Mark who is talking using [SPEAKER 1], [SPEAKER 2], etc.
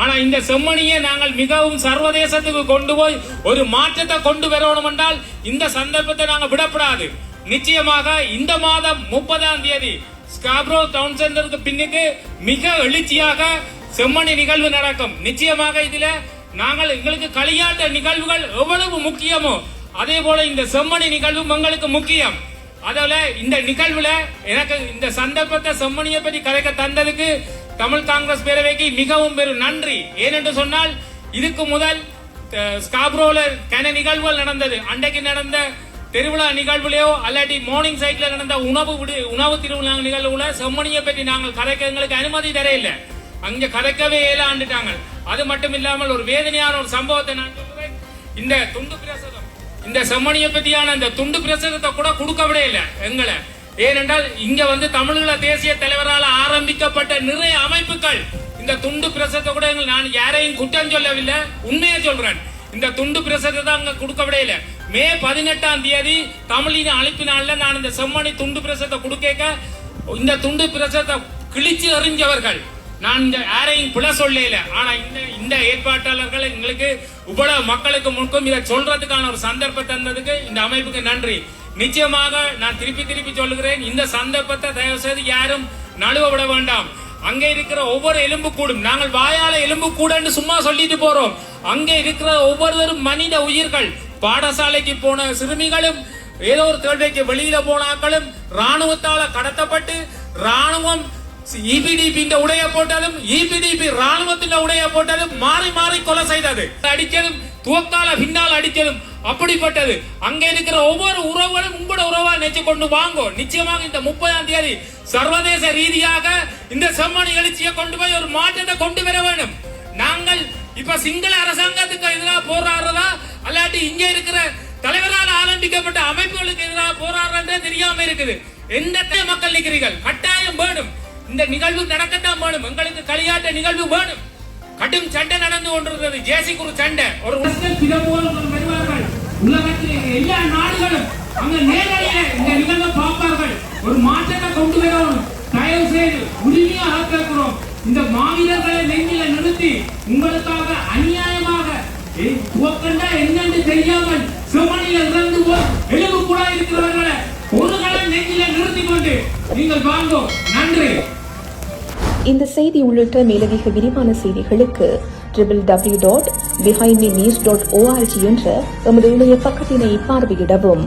[SPEAKER 1] ஆனா இந்த செம்மணியை நாங்கள் மிகவும் சர்வதேசத்துக்கு கொண்டு போய் ஒரு மாற்றத்தை கொண்டு வரணும் என்றால் இந்த சந்தர்ப்பத்தை நாங்கள் விடப்படாது. நிச்சயமாக இந்த மாதம் 30ஆம் தேதி ஸ்காப்ரோ டவுன் சென்டருக்கு பின்னுக்கு மிக எழுச்சியாக செம்மணி நிகழ்வு நடக்கும். நிச்சயமாக இதுல நாங்கள் எங்களுக்கு களியாட்ட நிகழ்வுகள் எவ்வளவு முக்கியமோ அதே போல இந்த செம்மணி நிகழ்வும் எங்களுக்கு முக்கியம். அதோட இந்த நிகழ்வுல எனக்கு இந்த சந்தர்ப்பத்தை செம்மணியை பற்றி கதைக்க தந்ததுக்கு தமிழ் காங்கிரஸ் பேரவைக்கு மிகவும் பெரும் நன்றி. ஏனென்று சொன்னால் இதுக்கு முதல் ஸ்காப்ரோல கன நிகழ்வுகள் நடந்தது. அன்றைக்கு நடந்த திருவிழா நிகழ்வுலையோ அல்லாட்டி மார்னிங் சைட்ல நடந்த உணவு திருவிழா நிகழ்வுல செம்மணியை பற்றி நாங்கள் கதைக்க எங்களுக்கு அனுமதி தர இல்லை. அங்க கதைக்கவே ஏலாண்டுட்டாங்க. அது மட்டும் இல்லாமல் ஒரு வேதனையான ஒரு சம்பவத்தை நான் சொல்றேன். இந்த துண்டு பிரசதம் இந்த செம்மணியை பற்றியான இந்த துண்டு பிரசதத்தை கூட கொடுக்கவே இல்லை எங்களை. ஏனென்றால் இங்க தமிழீழ தேசிய தலைவரால் ஆரம்பிக்கப்பட்ட நிறைய அமைப்புகள் இந்த துண்டு பிரசத்தை கூட நான் யாரையும் குற்றம் சொல்லவில்லை, உண்மையை சொல்றேன். இந்த துண்டு பிரசத்தை தான் அங்க கொடுக்கவே இல்லை. மே 18ஆம் தேதி தமிழின் அழைப்பினால நான் இந்த செம்மணி துண்டு பிரசத்தை கொடுக்க இந்த துண்டு பிரசத்தை கிழிச்சு எறிஞ்சவர்கள். நான் இந்த யாரையும் பிழை சொல்லல. ஆனா இந்த ஏற்பாட்டாளர்கள் எங்களுக்கு இவ்வளவு மக்களுக்கு முழுக்கும் இதை சொல்றதுக்கான ஒரு சந்தர்ப்பம் தந்ததுக்கு இந்த அமைப்புக்கு நன்றி. நிச்சயமாக நான் திருப்பி சொல்லுகிறேன், இந்த சந்தர்ப்பத்தை தயவு செய்து யாரும் நழுவ விட வேண்டாம். அங்க இருக்கிற ஒவ்வொரு எலும்பு கூடும், நாங்கள் வாயால எலும்பு கூடன்னு சும்மா சொல்லிட்டு போறோம். அங்க இருக்கிற ஒவ்வொருவரும் மனித உயிர்கள். பாடசாலைக்கு போன சிறுமிகளும் ஏதோ ஒரு தேவைக்கு வெளியில போனாக்களும் ராணுவத்தால கடத்தப்பட்டு ராணுவம் இபிடிபி உடைய போட்டாலும் இபிடிபி ராணுவத்தின் உடைய போட்டாலும் மாறி மாறி கொலை செய்தது. அடிச்சதும் துவக்கால பின்னால் அடிச்சதும் அப்படிப்பட்டது. அங்க இருக்கிற ஒவ்வொரு உறவுகளும் உங்களோட உறவா நினைச்சு கொண்டு வாங்கோ. நிச்சயமாக இந்த 30ஆம் தேதி சர்வதேச ரீதியாக இந்த செம்மணி எழுச்சியை கொண்டு போய் ஒரு மாற்றத்தை கொண்டு வர வேண்டும். நாங்கள் இப்ப சிங்கள அரசாங்கத்துக்கு எதிராக போராடுறதா அல்லாட்டி இங்க இருக்கிற தலைவரால் ஆரம்பிக்கப்பட்ட அமைப்புகளுக்கு எதிராக போராடுறதே தெரியாம இருக்குது. எந்த மக்கள் நிற்கிறீர்கள், கட்டாயம் வேணும். இந்த நிகழ்வு நடக்கத்தான் வேணும். எங்களுக்கு களியாட்ட நிகழ்வு வேணும். கடும் சண்டை நடந்து கொண்டிருக்கிறது, ஜேசி குரு சண்டை. ஒரு வருவார்கள் உலகத்தில் எல்லா நாடுகளும் அங்க நேரடியாக இந்த நிகழ்வை பார்ப்பார்கள். ஒரு மாற்றத்தை கொண்டு வரணும். தயவு செய்து உரிமையாக கேட்கிறோம். இந்த மாவீரர்களை நெஞ்சில நிறுத்தி உங்களுக்காக அநியாயமாக துவக்கண்டா என்னென்று தெரியாமல் செம்மணியில் இறந்து போய் எலும்பு கூட இருக்கிறவர்களை ஒரு காலம் நெஞ்சில நிறுத்தி கொண்டு நீங்கள் வாங்கோ. நன்றி.
[SPEAKER 2] இந்த செய்தி உள்ளிட்ட மேலதிக விரிவான செய்திகளுக்கு www.behindmenews.org என்ற எமது இணைய பக்கத்தினை பார்வையிடவும்.